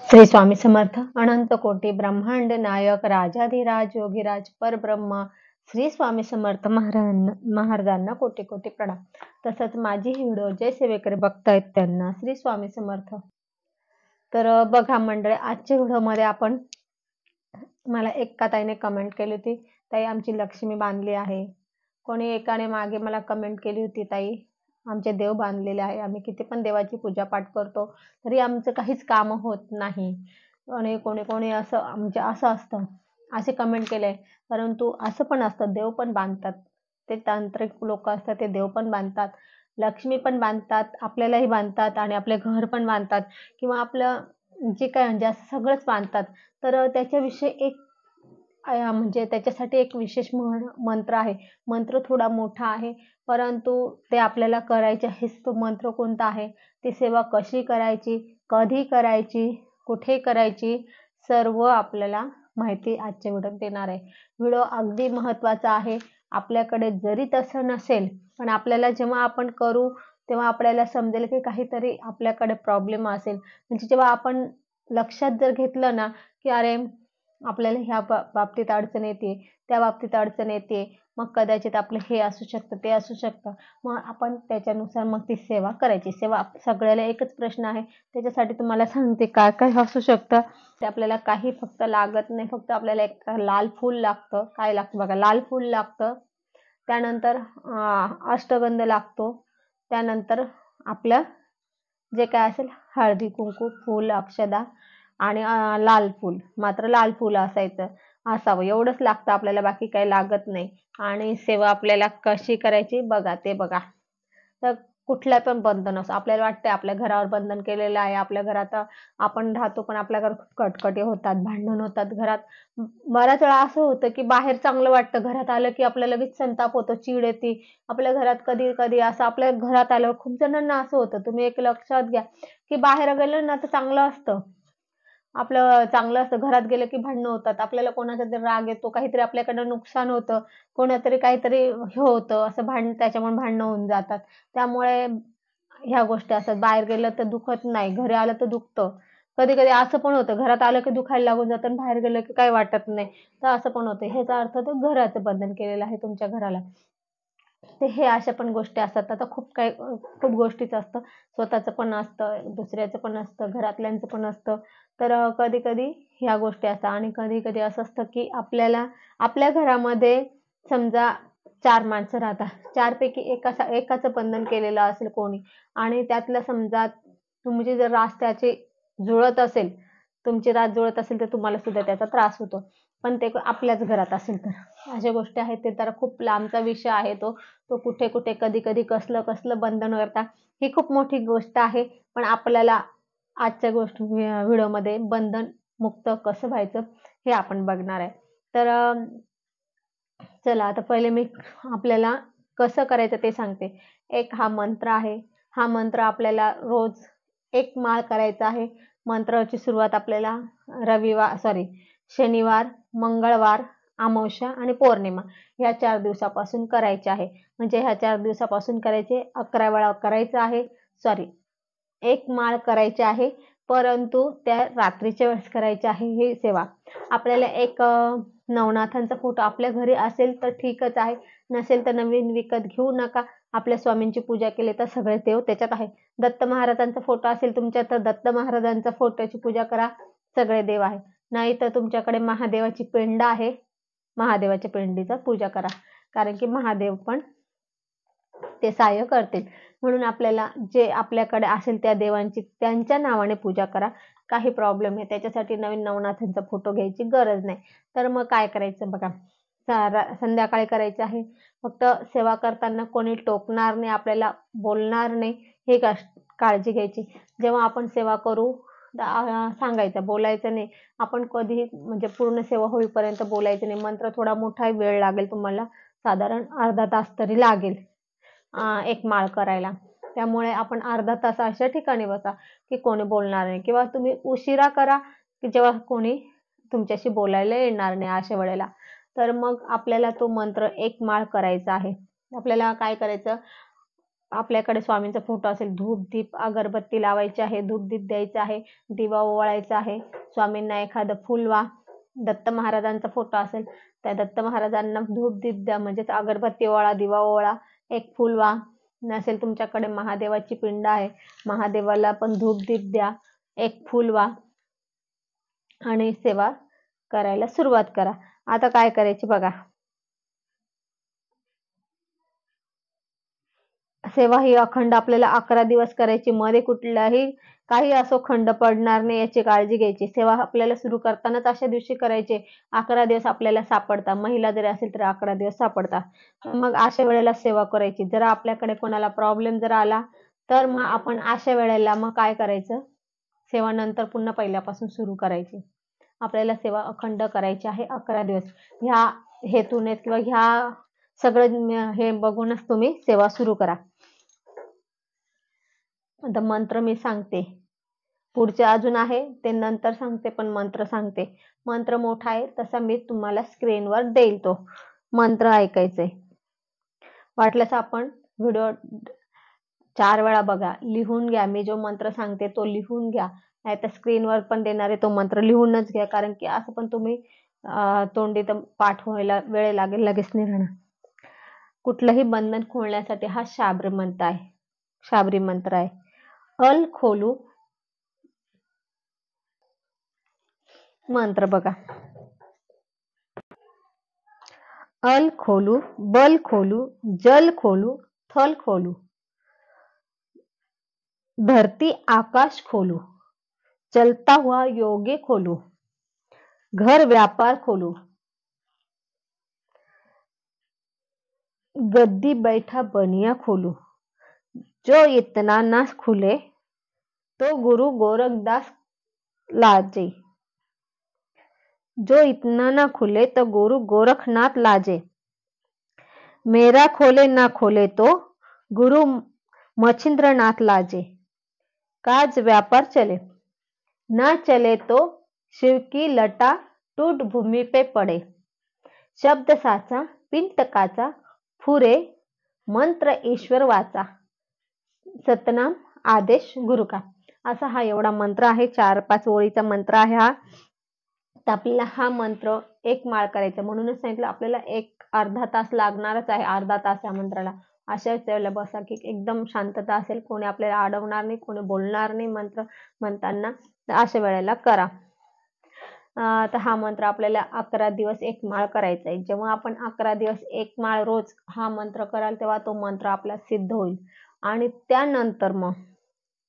श्री स्वामी समर्थ. अनंत कोटी ब्रह्मांड नायक राजाधिराज योगीराज परब्रह्म श्री स्वामी समर्थ महाराजांना कोटी कोटी प्रणाम. तसंच माझी ही व्हिडिओ जे सेवेकरी बघतायत त्यांना श्री स्वामी समर्थ. तर बघा मंडळी, आजच्या व्हिडिओमध्ये आपण मला एका ताईने कमेंट केली होती, ताई आमची लक्ष्मी बांधली आहे. कोणी एकाने मागे मला कमेंट केली होती, ताई आमचे देव बांधलेले आहे, आम्ही किती पण देवाची पूजा पाठ करतो तरी आमचं काहीच काम होत नाही. आणि कोणी कोणी असं म्हणजे असं असतं, असे कमेंट केले. परंतु असं पण असतं, देव पण बांधतात. ते तांत्रिक लोक असतात, ते देव पण बांधतात, लक्ष्मी पण बांधतात, आपल्यालाही बांधतात आणि आपले घर पण बांधतात किंवा आपलं जे काय म्हणजे असं सगळंच बांधतात. तर त्याच्याविषयी एक म्हणजे त्याच्यासाठी एक विशेष मंत्र आहे. मंत्र थोडा मोठा आहे, परंतु ते आपल्याला करायचे आहे. तो मंत्र कोणता आहे, ती सेवा कशी करायची, कधी करायची, कुठे करायची, सर्व आपल्याला माहिती आजच्या व्हिडिओत देणार आहे. व्हिडिओ अगदी महत्त्वाचा आहे. आपल्याकडे जरी तसं नसेल, पण आपल्याला जेव्हा आपण करू तेव्हा आपल्याला समजेल की काहीतरी आपल्याकडे प्रॉब्लेम असेल. म्हणजे जेव्हा आपण लक्षात जर घेतलं ना, की अरे आपल्याला ह्या बाबतीत अडचण येते, त्या बाबतीत अडचण येते, मग कदाचित आपलं हे असू शकतं, ते असू शकतं. मग आपण त्याच्यानुसार मग ती सेवा करायची. सेवा सगळ्याला एकच प्रश्न आहे, त्याच्यासाठी तुम्हाला सांगते काय काय असू शकतं. ते आपल्याला काही फक्त लागत नाही, फक्त आपल्याला एक लाल फूल लागतं. काय लागतं बघा, लाल फूल लागतं. त्यानंतर अष्टगंध लागतो. त्यानंतर आपलं जे काय असेल हळदी कुंकू फूल अक्षदा आणि लाल फूल, मात्र लाल फूल असावं एवढंच लागतं आपल्याला, बाकी काही लागत नाही. आणि सेवा आपल्याला कशी करायची बघा, ते बघा. तर कुठलं पण बंधन असो, आपल्याला वाटतं आपल्या घरावर बंधन केलेलं आहे, आपल्या घरात आपण राहतो पण आपल्या घरात खूप कटकटी होतात, भांडण होतात घरात. बऱ्याच वेळा असं होतं की बाहेर चांगलं वाटतं, घरात आलं की आपल्याला लगेच संताप होतो, चीड येते आपल्या घरात. कधी कधी असं आपल्या घरात आल्यावर खूप जणांना असं होतं, तुम्ही एक लक्षात घ्या की बाहेर गेलं ना तर चांगलं असतं, आपलं चांगलं असतं, घरात गेलं की भांडणं होतात, आपल्याला कोणाचा तरी राग येतो, काहीतरी आपल्याकडनं नुकसान होतं, कोणातरी काहीतरी हे होतं, असं त्याच्यामुळे भांडणं होऊन जातात. त्यामुळे ह्या गोष्टी असतात. बाहेर गेलं तर दुखत नाही, घरी आलं तर दुखतं. कधी कधी असं पण होतं, घरात आलं की दुखायला लागून जातं आणि बाहेर गेलं की काही वाटत नाही. तर असं पण होतं. ह्याचा अर्थ तो घराचं बंधन केलेलं आहे तुमच्या घराला. ते हे अशा पण गोष्टी असतात. आता खूप गोष्टीचं असतं, स्वतःचं पण असतं, दुसऱ्याचं पण असतं, घरातल्यांचं पण असतं. तर कधी कधी ह्या गोष्टी असतात. आणि कधी कधी असं असतं की आपल्याला आपल्या घरामध्ये समजा 4 माणसं राहतात, 4 पैकी एकाचं बंधन केलेलं असेल कोणी, आणि त्यातलं समजा तुमची जर रास त्याची जुळत असेल, तुमची रास जुळत असेल तर तुम्हाला सुद्धा त्याचा त्रास होतो. पण ते आपल्याच घरात असेल तर अशा गोष्टी आहेत. ते तर खूप लांबचा विषय आहे तो. तो कुठे कुठे कधी कधी कसलं कसलं बंधन करता, ही खूप मोठी गोष्ट आहे. पण आपल्याला आजच्या व्हिडिओमध्ये बंधन मुक्त कसं व्हायचं हे आपण बघणार आहे. तर चला आता पहिले मी आपल्याला कसं करायचं ते सांगते. एक हा मंत्र आहे. हा मंत्र आपल्याला रोज एक माळ करायचा आहे. मंत्राची सुरुवात आपल्याला शनिवार, मंगळवार, अमावस्या आणि पौर्णिमा ह्या 4 दिवसापासून करायचे आहे. म्हणजे ह्या 4 दिवसापासून करायचे, 11 वेळा करायचं आहे. एक माळ करायची आहे, परंतु त्या रात्रीच्या वेळेस करायची आहे ही सेवा. आपल्याला एक नवनाथांचा फोटो आपल्या घरी असेल तर ठीकच आहे, नसेल तर नवीन विकत घेऊ नका. आपल्या स्वामींची पूजा केली तर सगळे देव त्याच्यात आहे. दत्त महाराजांचा फोटो असेल तुमच्या तर दत्त महाराजांचा फोटोची पूजा करा, सगळे देव आहे. नाही तर तुमच्याकडे महादेवाची पिंड आहे, महादेवाच्या पिंडीचा पूजा करा, कारण की महादेव पण ते सहाय्य करतील. म्हणून आपल्याला जे आपल्याकडे असेल त्या देवांची त्यांच्या नावाने पूजा करा, काही प्रॉब्लेम नाही. त्याच्यासाठी नवीन नवनाथांचा फोटो घ्यायची गरज नाही. तर मग काय करायचं बघा, संध्याकाळी करायचं आहे. फक्त सेवा करताना कोणी टोकणार नाही, आपल्याला बोलणार नाही, हे काळजी घ्यायची. जेव्हा आपण सेवा करू सांगायचं, बोलायचं नाही. आपण कधीही म्हणजे पूर्ण सेवा होईपर्यंत बोलायचं नाही. मंत्र थोडा मोठा वेळ लागेल तुम्हाला, साधारण अर्धा तास तरी लागेल एक माळ करायला. त्यामुळे आपण अर्धा तास अशा ठिकाणी बसा की कोणी बोलणार नाही, किंवा तुम्ही उशिरा करा की जेव्हा कोणी तुमच्याशी बोलायला येणार नाही अशा वेळेला. तर मग आपल्याला तो मंत्र एक माळ करायचा आहे. आपल्याला काय करायचं, आपल्याकडे स्वामींचा फोटो असेल, धूप दीप अगरबत्ती लावायची आहे, धूप दीप द्यायचा आहे, दिवा ओवाळायचा आहे. स्वामींना एखादं फुलवा. दत्त महाराजांचा फोटो असेल त्या दत्त महाराजांना धूप दीप द्या, म्हणजेच अगरबत्ती ओवाळा, दिवा ओवाळा, एक फुलवा. नसेल तुमच्याकडे महादेवाची पिंड आहे, महादेवाला पण धूप दीप द्या, एक फुलवा आणि सेवा करायला सुरुवात करा. आता काय करायची बघा. सेवा ही अखंड आपल्याला 11 दिवस करायची. मध्ये कुठलाही काही असो खंड पडणार नाही याची काळजी घ्यायची. सेवा आपल्याला सुरू करतानाच अशा दिवशी करायचे 11 दिवस आपल्याला सापडतात. महिला जरी असेल तर 11 दिवस सापडतात. मग अशा वेळेला सेवा करायची. जर आपल्याकडे कोणाला प्रॉब्लेम जर आला तर मग आपण अशा वेळेला मग काय करायचं, सेवा नंतर पुन्हा पहिल्यापासून सुरू करायची. आपल्याला सेवा अखंड करायची आहे 11 दिवस. ह्या हेतूने किंवा ह्या सगळं हे बघूनच तुम्ही सेवा सुरू करा. आता मंत्र मी सांगते, पुढचे अजून आहे ते नंतर सांगते, पण मंत्र सांगते. मंत्र मोठा आहे तसा मी तुम्हाला स्क्रीनवर देईल, तो मंत्र ऐकायचंय. वाटल्यास आपण व्हिडिओ 4 वेळा बघा, लिहून घ्या. मी जो मंत्र सांगते तो लिहून घ्या, नाहीतर स्क्रीनवर पण देणारे तो मंत्र लिहूनच घ्या, कारण की असं पण तुम्ही तोंडी पाठ व्हायला वेळ लागेल, लगेच नाही राहणार. कुठलंही बंधन खोलण्यासाठी हा शाबरी मंत्र आहे. शाबरी मंत्र आहे. अल खोलू मंत्र बघा. अल खोलू, बल खोलू, जल खोलू, थल खोलू, धरती आकाश खोलू, चलता हुआ योगी खोलू, घर व्यापार खोलू, गद्दी बैठा बनिया खोलू, जो इतना न खुले तो गुरु गोरखदास लाजे, जो इतना न खुले तो गुरु गोरखनाथ लाजे, मेरा खोले ना खोले तो गुरु मच्छिंद्रनाथ लाजे, काज व्यापार चले ना चले तो शिव की लटा टूट भूमि पे पड़े, शब्द साचा पिंटकाचा फुरे मंत्र ईश्वर वाचा, सतनाम आदेश गुरु का. असा हा एवढा मंत्र आहे. 4-5 ओळीचा मंत्र आहे हा. तर आपल्याला हा मंत्र एक माळ करायचा, म्हणूनच सांगितलं आपल्याला अर्धा तास लागणारच आहे. अर्धा तास या मंत्राला. अशाच वेळेला बसा की एकदम शांतता असेल, कोणी आपल्याला अडवणार नाही, कोणी बोलणार नाही मंत्र म्हणताना. तर अशा वेळेला करा. तर हा मंत्र आपल्याला 11 दिवस एक माळ करायचा आहे. जेव्हा आपण 11 दिवस एक माळ रोज हा मंत्र कराल तेव्हा तो मंत्र आपला सिद्ध होईल. आणि त्यानंतर मग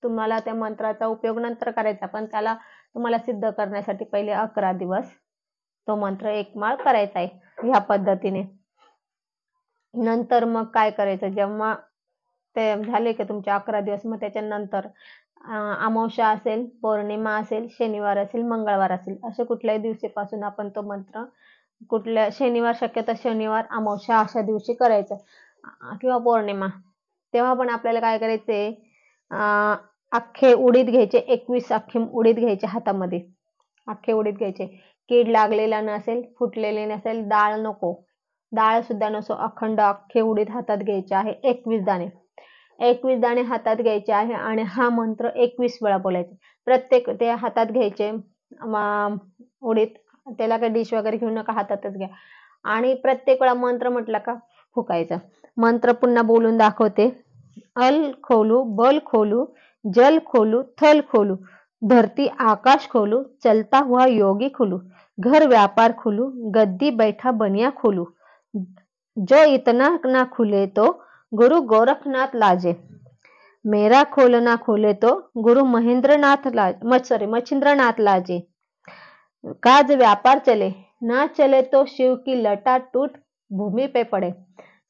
तुम्हाला त्या मंत्राचा उपयोग नंतर करायचा, पण त्याला तुम्हाला सिद्ध करण्यासाठी पहिले 11 दिवस तो मंत्र एक माळ करायचा आहे ह्या पद्धतीने. नंतर मग काय करायचं, जेव्हा ते झाले की तुमचे 11 दिवस, मग त्याच्यानंतर अमावस्या असेल, पौर्णिमा असेल, शनिवार असेल, मंगळवार असेल, अशा कुठल्याही दिवशीपासून आपण तो मंत्र कुठल्या शनिवार, शक्यतो शनिवार, अमावस्या अशा दिवशी करायचं किंवा पौर्णिमा. तेव्हा पण आपल्याला काय करायचंय, अख्खे उडीद घ्यायचे, 21 अख्खे उडीद घ्यायचे हातामध्ये. अख्खे उडीद घ्यायचे. कीड लागलेला नसेल, फुटलेले नसेल, डाळ नको, डाळ सुद्धा नसो, अखंड अख्खे उडीद हातात घ्यायचे आहे. 21 दाणे 21 दाणे हातात घ्यायचे आहे आणि हा मंत्र 21 वेळा बोलायचा. प्रत्येक ते हातात घ्यायचे उडीद, त्याला काही डिश वगैरे घेऊ नका, हातातच घ्या. आणि प्रत्येक वेळा मंत्र म्हटलं का फुकायचा. मंत्र पुन्हा बोलून दाखवते. अल खोलू, बल खोलू, जल खोलू, थल खोलू, धरती आकाश खोलू, चलता हुआ योगी खोलू, घर व्यापार खोलू, गद्दी बैठा बनिया खोलू, जो इतना ना खुले तो गुरु गोरखनाथ लाजे, मेरा खोल ना खोले तो गुरु मच्छिंद्रनाथ लाजे, काज व्यापार चले ना चले तो शिव की लटा टूट भूमि पे पड़े,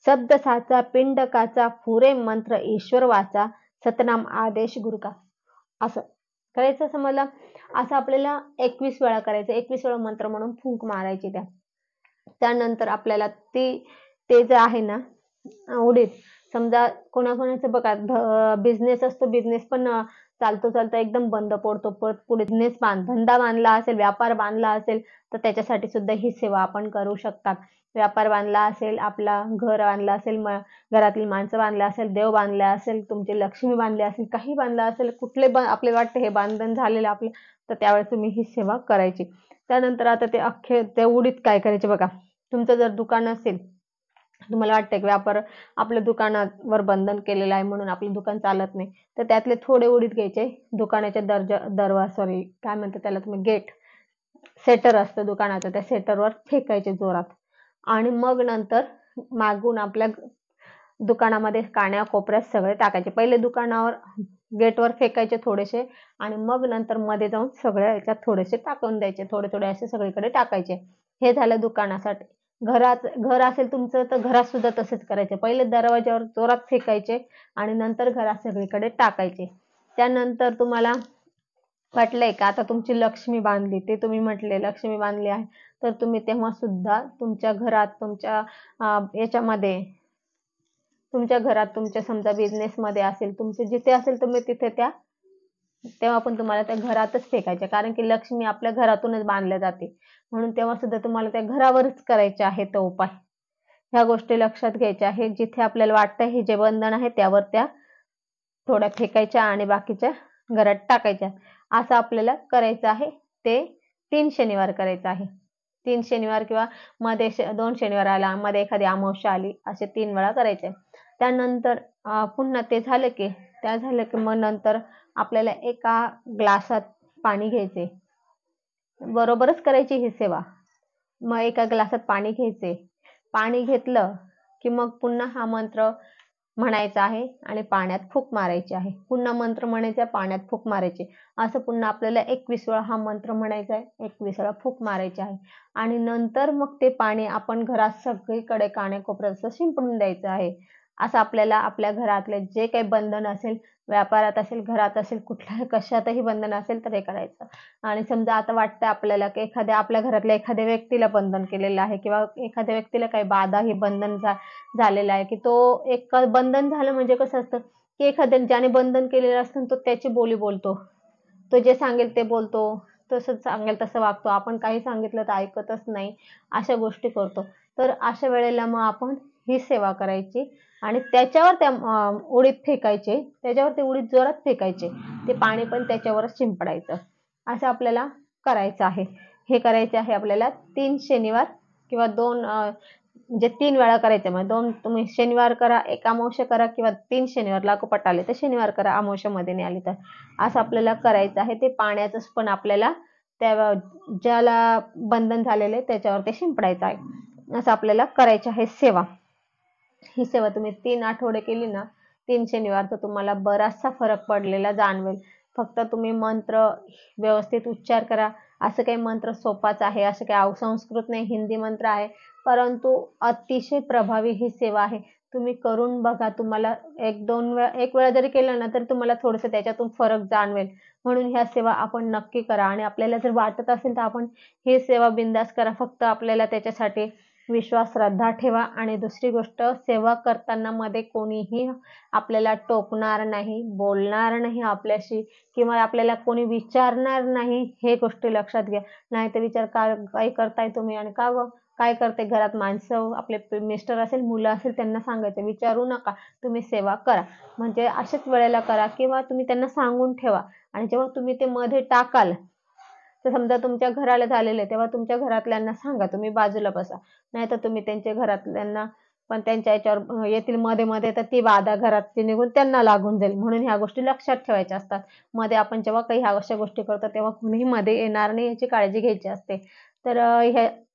शब्द साचा पिंडकाचा फुरे मंत्र ईश्वर वाचा, सतनाम आदेश गुरु का. असं करायचं. समजलं. असं आपल्याला 21 वेळा करायचं. 21 वेळा मंत्र म्हणून फूंक मारायची त्या. त्यानंतर आपल्याला ते जे आहे ना उडीद, समजा कोणाकोणाचं बघा बिझनेस असतो, बिझनेस पण चालतो एकदम बंद पडतो, पुढे धंदा बांधला असेल, व्यापार बांधला असेल तर त्याच्यासाठी सुद्धा ही सेवा आपण करू शकतात. व्यापार बांधला असेल, आपला घर बांधला असेल, घरातली माणसं बांधला असेल, देव बांधला असेल, तुमची लक्ष्मी बांधली असेल, काही बांधलं असेल, कुठले आपले वाटते हे बांधन झालेलं आपलं, तर त्यावेळेस तुम्ही ही सेवा करायची. त्यानंतर आता ते अख्खे त्या उडीद काय करायचे बघा, तुमचं जर दुकान असेल, तुम्हाला वाटतंय की व्यापार आपल्या दुकानावर बंधन केलेलं आहे म्हणून आपलं दुकान चालत नाही, तर त्यातले थोडे उडीद घ्यायचे, दुकानाच्या काय म्हणतात त्याला तुम्ही, गेट सेटर असतं दुकानाचं, त्या सेटरवर फेकायचे जोरात. आणि मग नंतर मागून आपल्या दुकानामध्ये कान्या कोपऱ्यात सगळे टाकायचे. पहिले दुकानावर गेटवर फेकायचे थोडेसे आणि मग नंतर मध्ये जाऊन सगळ्या याच्यात थोडेसे टाकून द्यायचे, थोडे थोडे असे सगळीकडे टाकायचे. हे झालं दुकानासाठी. घर असेल तुमचं तर घरात सुद्धा तसेच करायचे. पहिले दरवाज्यावर जोरात फेकायचे आणि नंतर घरात सगळीकडे टाकायचे. त्यानंतर तुम्हाला वाटलंय का आता तुमची लक्ष्मी बांधली, ते तुम्ही म्हटले लक्ष्मी बांधली आहे, तर तुम्ही तेव्हा सुद्धा तुमच्या घरात, तुमच्या याच्यामध्ये, तुमच्या घरात, तुमच्या समजा बिझनेसमध्ये असेल, तुमचे जिथे असेल तुम्ही तिथे तेव्हा पण तुम्हाला त्या घरातच फेकायच्या, कारण की लक्ष्मी आपल्या घरातूनच बांधल्या जाते. म्हणून तेव्हा सुद्धा तुम्हाला त्या घरावरच करायचे आहे तो उपाय. ह्या गोष्टी लक्षात घ्यायच्या आहे. जिथे आपल्याला वाटतं हे जे बंधन आहे त्यावर त्या थोड्या फेकायच्या आणि बाकीच्या घरात टाकायच्या. असं आपल्याला करायचं आहे. ते 3 शनिवार करायचं आहे. 3 शनिवार किंवा मध्ये 2 शनिवार आला, मध्ये एखादी अमावस्या आली, असे 3 वेळा करायचे. त्यानंतर पुन्हा ते झालं की मग नंतर आपल्याला एका ग्लासात पाणी घ्यायचे. बरोबरच करायची ही सेवा. मग एका ग्लासात पाणी घ्यायचे. पाणी घेतलं की मग पुन्हा हा मंत्र म्हणायचा आहे आणि पाण्यात फूक मारायची आहे. पुन्हा मंत्र म्हणायचा, पाण्यात फूक मारायची. असं पुन्हा आपल्याला 21 वेळा हा मंत्र म्हणायचा आहे, 21 वेळा फूक मारायची आहे. आणि नंतर मग ते पाणी आपण घरात सगळीकडे कानेकोपऱ्यात शिंपडून द्यायचं आहे. असं आपल्याला आपल्या घरातले जे काही बंधन असेल, व्यापारात असेल, घरात असेल, कुठल्याही कशातही बंधन असेल तर हे करायचं. आणि समजा आता वाटतं आपल्याला की आपल्या घरातल्या एखाद्या व्यक्तीला बंधन केलेलं आहे किंवा एखाद्या व्यक्तीला काही बाधा हे बंधन झालेलं आहे, की तो एक बंधन झालं म्हणजे कसं असतं की ज्याने बंधन केलेलं असतं तो त्याची बोली बोलतो, तो जे सांगेल ते बोलतो, तसंच सांगेल तसं वागतो, आपण काही सांगितलं तर ऐकतच नाही, अशा गोष्टी करतो. तर अशा वेळेला मग आपण ही सेवा करायची आणि त्याच्यावर त्या उडीद फेकायचे, त्याच्यावर ते उडीद जोरात फेकायचे, ते पाणी पण त्याच्यावरच शिंपडायचं. असं आपल्याला करायचं आहे. हे करायचे आहे आपल्याला 3 शनिवार किंवा 2 म्हणजे 3 वेळा करायचं. मग 2 तुम्ही शनिवार करा, 1 अमावस्या करा किंवा 3 शनिवार लागोपाठ आले तर शनिवार करा, अमावस्यामध्ये नाही आली तर. असं आपल्याला करायचं आहे. ते पाण्याचंच पण आपल्याला त्या ज्याला बंधन झालेलं आहे त्याच्यावर ते शिंपडायचं आहे. असं आपल्याला करायचं आहे सेवा. ही सेवा तुम्ही 3 आठवडे केली ना, 3 शनिवार, तर तुम्हाला बराचसा फरक पडलेला जाणवेल. फक्त तुम्ही मंत्र व्यवस्थित उच्चार करा. असं काही मंत्र सोपाच आहे, असं काही संस्कृत नाही, हिंदी मंत्र आहे, परंतु अतिशय प्रभावी ही सेवा आहे. तुम्ही करून बघा. तुम्हाला 1 वेळा जरी केलं ना तरी तुम्हाला थोडंसं त्याच्यातून फरक जाणवेल. म्हणून ह्या सेवा आपण नक्की करा आणि आपल्याला जर वाटत असेल तर आपण ही सेवा बिनधास्त करा. फक्त आपल्याला त्याच्यासाठी विश्वास, श्रद्धा ठेवा आणि दुसरी गोष्ट, सेवा करताना मध्ये कोणीही आपल्याला टोकणार नाही, बोलणार नाही आपल्याशी किंवा आपल्याला कोणी विचारणार नाही, हे गोष्टी लक्षात घ्या. नाहीतर विचार काय करताय तुम्ही आणि का गं, काय करते घरात, माणसं आपले मिस्टर असेल, मुलं असेल, त्यांना सांगायचं, विचारू नका, तुम्ही सेवा करा. म्हणजे अशाच वेळेला करा किंवा तुम्ही त्यांना सांगून ठेवा आणि जेव्हा तुम्ही ते मध्ये टाकाल तर समजा तुमच्या घराला झालेलं आहे तेव्हा तुमच्या घरातल्यांना सांगा, तुम्ही बाजूला बसा. नाहीतर तुम्ही त्यांच्या घरातल्यांना पण त्यांच्या याच्यावर येतील मध्ये तर ती बाधा घरात निघून त्यांना लागून जाईल. म्हणून ह्या गोष्टी लक्षात ठेवायच्या असतात. मध्ये आपण जेव्हा काही ह्या अशा गोष्टी करतो तेव्हा कुणीही मध्ये येणार नाही याची काळजी घ्यायची असते. तर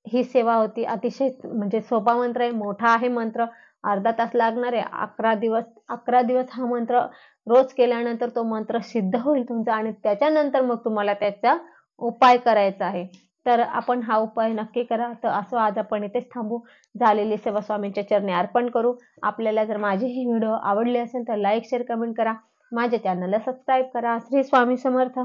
ही सेवा होती. अतिशय म्हणजे सोपा मंत्र आहे, मोठा आहे मंत्र, अर्धा तास लागणार आहे. 11 दिवस हा मंत्र रोज केल्यानंतर तो मंत्र सिद्ध होईल तुमचा आणि त्याच्यानंतर मग तुम्हाला त्याचा उपाय करायचा आहे. तर आपण हा उपाय नक्की करा. तर असं आज आपण इथेच थांबू. झालेली सेवा स्वामींच्या चरणी अर्पण करू. आपल्याला जर माझे ही व्हिडिओ आवडले असेल तर लाईक, शेअर, कमेंट करा. माझ्या चॅनलला सबस्क्राईब करा. श्री स्वामी समर्थ.